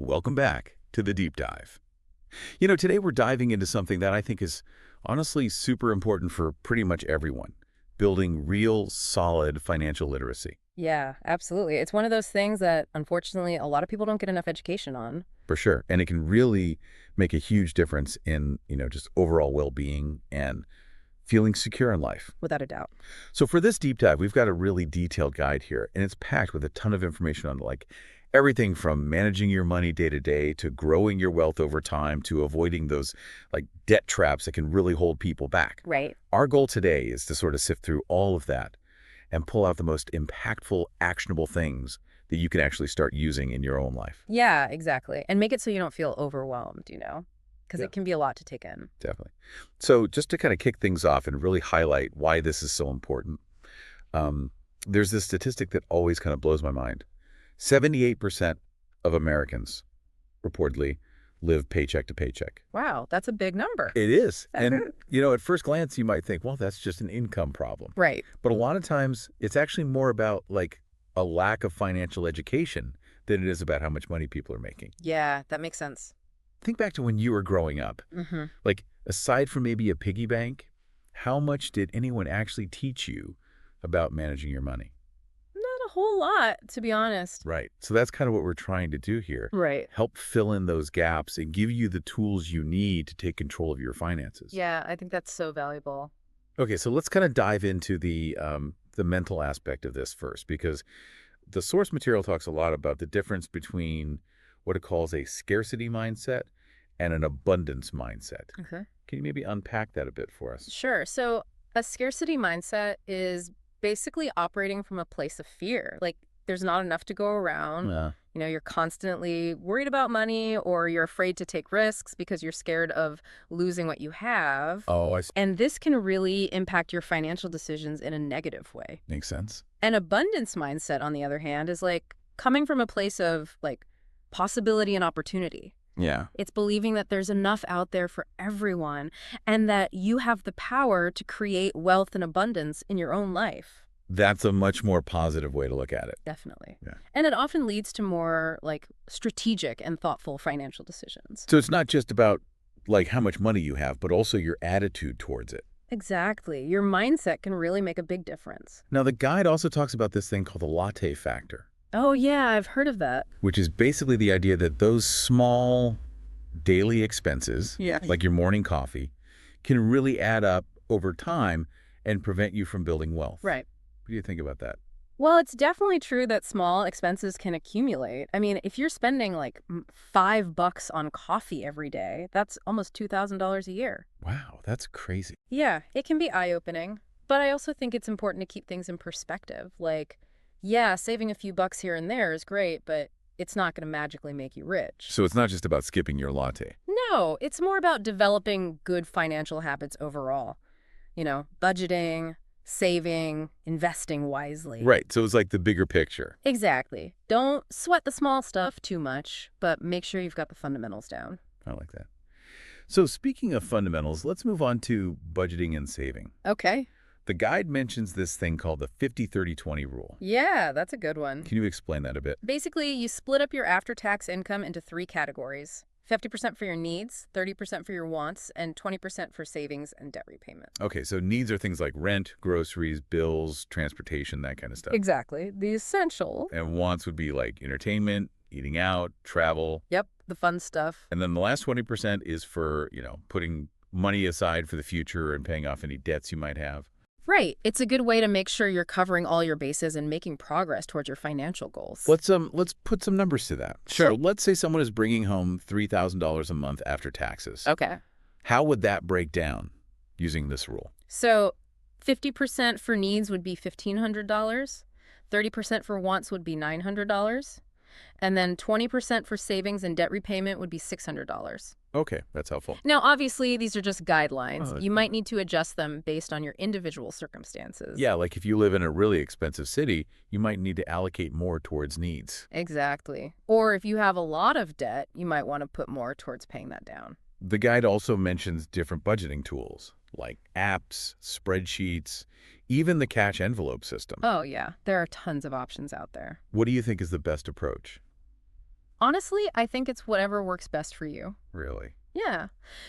Welcome back to the deep dive. Today we're diving into something that I think is honestly super important for pretty much everyone, building real, solid financial literacy. Yeah, absolutely. It's one of those things that unfortunately a lot of people don't get enough education on. For sure. And it can really make a huge difference in, just overall well-being and feeling secure in life. Without a doubt. So for this deep dive, we've got a really detailed guide here, and it's packed with a ton of information on everything from managing your money day to day to growing your wealth over time to avoiding those debt traps that can really hold people back. Right. Our goal today is to sort of sift through all of that and pull out the most impactful, actionable things that you can actually start using in your own life. Yeah, exactly. And make it so you don't feel overwhelmed, because Yeah. it can be a lot to take in. Definitely. So just to kind of kick things off and really highlight why this is so important, there's this statistic that always kind of blows my mind. 78% of Americans reportedly live paycheck to paycheck. Wow, that's a big number. It is. And, at first glance, you might think, well, that's just an income problem. Right. But a lot of times, it's actually more about, a lack of financial education than it is about how much money people are making. Yeah, that makes sense. Think back to when you were growing up. Mm-hmm. Aside from maybe a piggy bank, how much did anyone actually teach you about managing your money? Not a whole lot, to be honest. Right. So that's kind of what we're trying to do here. Right. Help fill in those gaps and give you the tools you need to take control of your finances. Yeah, I think that's so valuable. Okay, so let's kind of dive into the mental aspect of this first, because the source material talks a lot about the difference between what it calls a scarcity mindset and an abundance mindset. Okay. Can you maybe unpack that a bit for us? Sure. So a scarcity mindset is basically operating from a place of fear. Like there's not enough to go around. Yeah. You're constantly worried about money or you're afraid to take risks because you're scared of losing what you have. Oh, I see. And this can really impact your financial decisions in a negative way. Makes sense. An abundance mindset, on the other hand, is coming from a place of possibility and opportunity. Yeah. It's believing that there's enough out there for everyone and that you have the power to create wealth and abundance in your own life. That's a much more positive way to look at it. Definitely. Yeah. And it often leads to more strategic and thoughtful financial decisions. So it's not just about how much money you have, but also your attitude towards it. Exactly. Your mindset can really make a big difference. Now, the guide also talks about this thing called the latte factor, Oh, yeah, I've heard of that. which is basically the idea that those small daily expenses, Yeah. like your morning coffee, can really add up over time and prevent you from building wealth. Right. What do you think about that? Well, it's definitely true that small expenses can accumulate. I mean, if you're spending $5 on coffee every day, that's almost $2,000 a year. Wow, that's crazy. Yeah, it can be eye-opening. But I also think it's important to keep things in perspective. Yeah, saving a few bucks here and there is great, but it's not going to magically make you rich. So it's not just about skipping your latte. No, it's more about developing good financial habits overall. Budgeting, saving, investing wisely. Right, so it's the bigger picture. Exactly. Don't sweat the small stuff too much, but make sure you've got the fundamentals down. I like that. So speaking of fundamentals, let's move on to budgeting and saving. Okay. The guide mentions this thing called the 50-30-20 rule. Yeah, that's a good one. Can you explain that a bit? Basically, you split up your after-tax income into 3 categories. 50% for your needs, 30% for your wants, and 20% for savings and debt repayment. Okay, so needs are things like rent, groceries, bills, transportation, that kind of stuff. Exactly. The essential. And wants would be entertainment, eating out, travel. Yep, the fun stuff. And then the last 20% is for, putting money aside for the future and paying off any debts you might have. Right. It's a good way to make sure you're covering all your bases and making progress towards your financial goals. Let's put some numbers to that. Sure. So let's say someone is bringing home $3,000 a month after taxes. Okay. How would that break down using this rule? So 50% for needs would be $1,500. 30% for wants would be $900. And then 20% for savings and debt repayment would be $600. Okay, that's helpful. Now, obviously, these are just guidelines. Oh, You might need to adjust them based on your individual circumstances. Yeah, if you live in a really expensive city, you might need to allocate more towards needs. Exactly. Or if you have a lot of debt, you might want to put more towards paying that down. The guide also mentions different budgeting tools, like apps, spreadsheets, even the cash envelope system. Oh, yeah. There are tons of options out there. What do you think is the best approach? Honestly, I think it's whatever works best for you. Really? Yeah.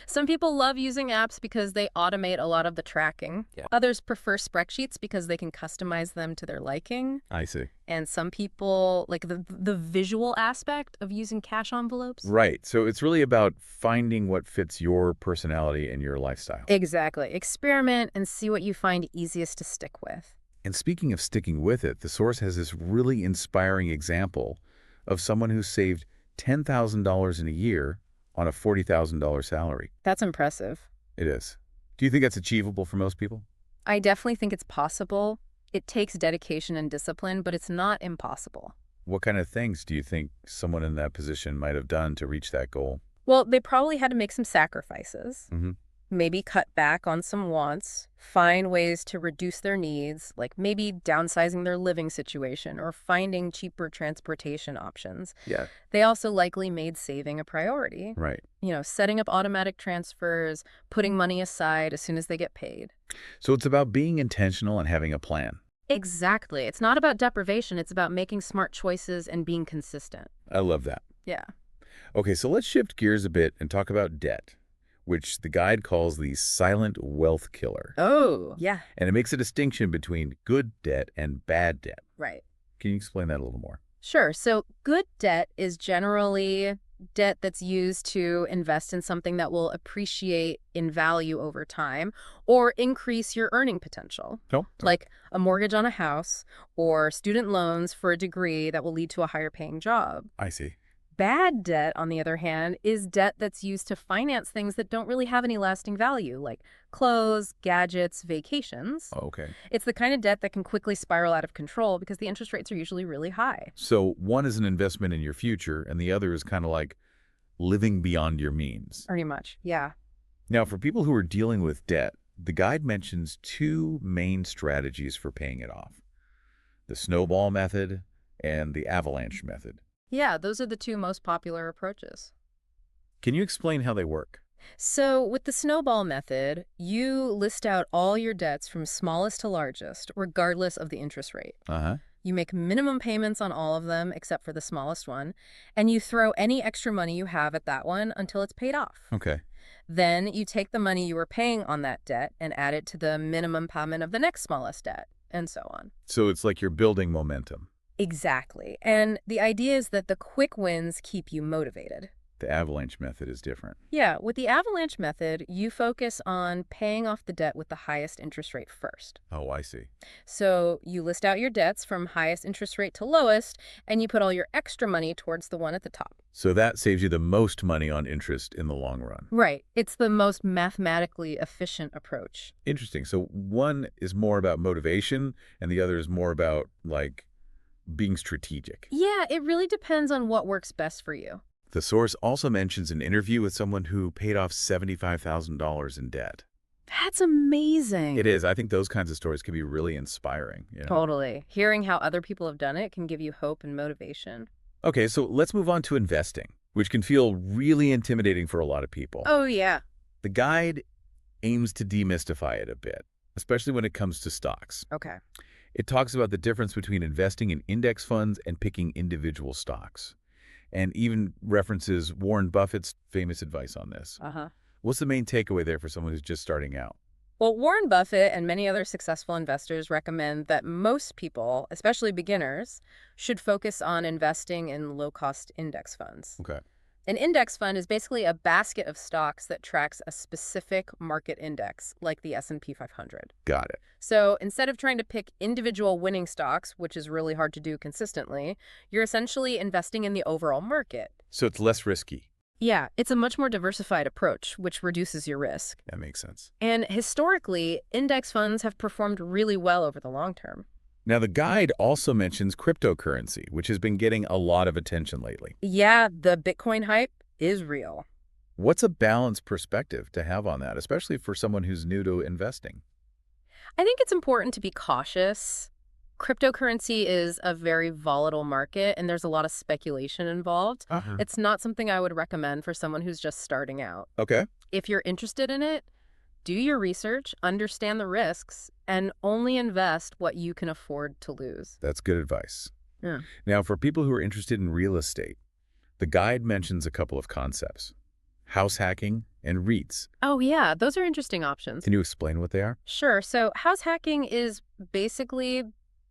Some people love using apps because they automate a lot of the tracking. Yeah. Others prefer spreadsheets because they can customize them to their liking. I see. And some people like the visual aspect of using cash envelopes. Right. So it's really about finding what fits your personality and your lifestyle. Exactly. Experiment and see what you find easiest to stick with. And speaking of sticking with it, the source has this really inspiring example of someone who saved $10,000 in a year on a $40,000 salary. That's impressive. It is. Do you think that's achievable for most people? I definitely think it's possible. It takes dedication and discipline, but it's not impossible. What kind of things do you think someone in that position might have done to reach that goal? Well, they probably had to make some sacrifices. Mm-hmm. Maybe cut back on some wants, find ways to reduce their needs, like maybe downsizing their living situation or finding cheaper transportation options. Yeah. They also likely made saving a priority. Right. Setting up automatic transfers, putting money aside as soon as they get paid. So it's about being intentional and having a plan. Exactly. It's not about deprivation. It's about making smart choices and being consistent. I love that. Yeah. Okay, so let's shift gears a bit and talk about debt, which the guide calls the silent wealth killer. Oh, yeah. And it makes a distinction between good debt and bad debt. Right. Can you explain that a little more? Sure. So good debt is generally debt that's used to invest in something that will appreciate in value over time or increase your earning potential, No. like a mortgage on a house or student loans for a degree that will lead to a higher paying job. I see. Bad debt, on the other hand, is debt that's used to finance things that don't really have any lasting value, like clothes, gadgets, vacations. Oh, okay. It's the kind of debt that can quickly spiral out of control because the interest rates are usually really high. So one is an investment in your future, and the other is kind of like living beyond your means. Pretty much, yeah. Now, for people who are dealing with debt, the guide mentions two main strategies for paying it off: the snowball method and the avalanche method. Yeah, those are the two most popular approaches. Can you explain how they work? So with the snowball method, you list out all your debts from smallest to largest, regardless of the interest rate. Uh-huh. You make minimum payments on all of them except for the smallest one, and you throw any extra money you have at that one until it's paid off. Okay. Then you take the money you were paying on that debt and add it to the minimum payment of the next smallest debt, and so on. So it's like you're building momentum. Exactly. And the idea is that the quick wins keep you motivated. The avalanche method is different. Yeah, with the avalanche method, you focus on paying off the debt with the highest interest rate first. Oh, I see. So you list out your debts from highest interest rate to lowest, and you put all your extra money towards the one at the top. So that saves you the most money on interest in the long run. Right. It's the most mathematically efficient approach. Interesting. So one is more about motivation, and the other is more about, like, being strategic. Yeah, it really depends on what works best for you. The source also mentions an interview with someone who paid off $75,000 in debt. That's amazing. It is. I think those kinds of stories can be really inspiring. Totally. Hearing how other people have done it can give you hope and motivation. Okay, so let's move on to investing, which can feel really intimidating for a lot of people. Oh, yeah. The guide aims to demystify it a bit, especially when it comes to stocks. Okay. It talks about the difference between investing in index funds and picking individual stocks, and even references Warren Buffett's famous advice on this. Uh-huh. What's the main takeaway there for someone who's just starting out? Well, Warren Buffett and many other successful investors recommend that most people, especially beginners, should focus on investing in low-cost index funds. Okay. An index fund is basically a basket of stocks that tracks a specific market index, like the S&P 500. Got it. So instead of trying to pick individual winning stocks, which is really hard to do consistently, you're essentially investing in the overall market. So it's less risky. Yeah, it's a much more diversified approach, which reduces your risk. That makes sense. And historically, index funds have performed really well over the long term. Now, the guide also mentions cryptocurrency, which has been getting a lot of attention lately. Yeah, the Bitcoin hype is real. What's a balanced perspective to have on that, especially for someone who's new to investing? I think it's important to be cautious. Cryptocurrency is a very volatile market, and there's a lot of speculation involved. It's not something I would recommend for someone who's just starting out. Okay. If you're interested in it, do your research, understand the risks, and only invest what you can afford to lose. That's good advice. Yeah. Now, for people who are interested in real estate, The guide mentions a couple of concepts: house hacking and REITs. Oh, yeah, those are interesting options. Can you explain what they are? Sure. So house hacking is basically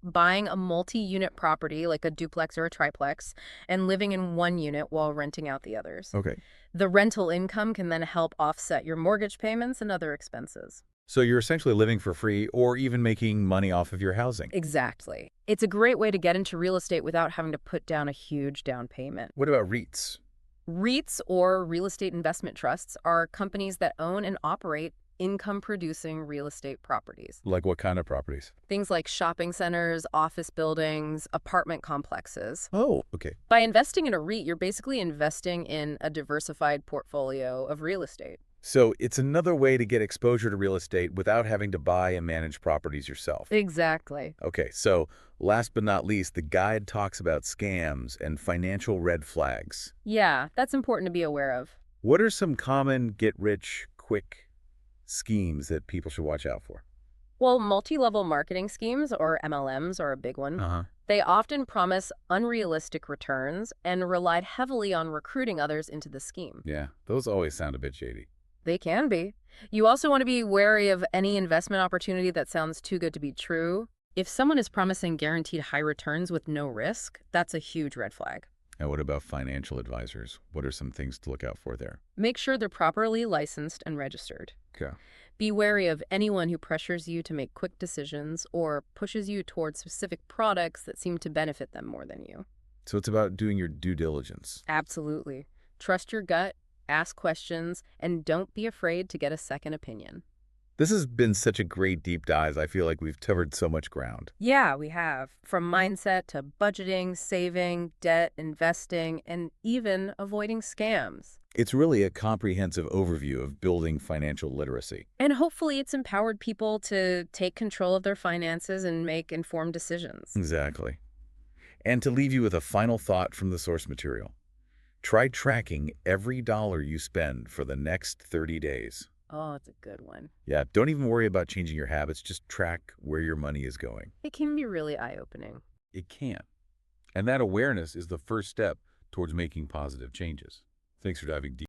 buying a multi-unit property like a duplex or a triplex and living in one unit while renting out the others. Okay. The rental income can then help offset your mortgage payments and other expenses. So you're essentially living for free or even making money off of your housing. Exactly. It's a great way to get into real estate without having to put down a huge down payment. What about REITs? REITs, or real estate investment trusts, are companies that own and operate income-producing real estate properties. Like what kind of properties? Things like shopping centers, office buildings, apartment complexes. Oh, okay. By investing in a REIT, you're basically investing in a diversified portfolio of real estate. So it's another way to get exposure to real estate without having to buy and manage properties yourself. Exactly. Okay, so last but not least, the guide talks about scams and financial red flags. Yeah, that's important to be aware of. What are some common get-rich-quick schemes that people should watch out for? Well, multi-level marketing schemes, or MLMs, are a big one. Uh-huh. They often promise unrealistic returns and relied heavily on recruiting others into the scheme. Yeah, those always sound a bit shady. They can be. You also want to be wary of any investment opportunity that sounds too good to be true. If someone is promising guaranteed high returns with no risk, that's a huge red flag. And what about financial advisors? What are some things to look out for there? Make sure they're properly licensed and registered. Okay. Be wary of anyone who pressures you to make quick decisions or pushes you towards specific products that seem to benefit them more than you. So it's about doing your due diligence. Absolutely. Trust your gut, ask questions, and don't be afraid to get a second opinion. This has been such a great deep dive. I feel like we've covered so much ground. Yeah, we have. From mindset to budgeting, saving, debt, investing, and even avoiding scams. It's really a comprehensive overview of building financial literacy. And hopefully it's empowered people to take control of their finances and make informed decisions. Exactly. And to leave you with a final thought from the source material: try tracking every dollar you spend for the next 30 days. Oh, it's a good one. Yeah, don't even worry about changing your habits. Just track where your money is going. It can be really eye-opening. It can. And that awareness is the first step towards making positive changes. Thanks for diving deep.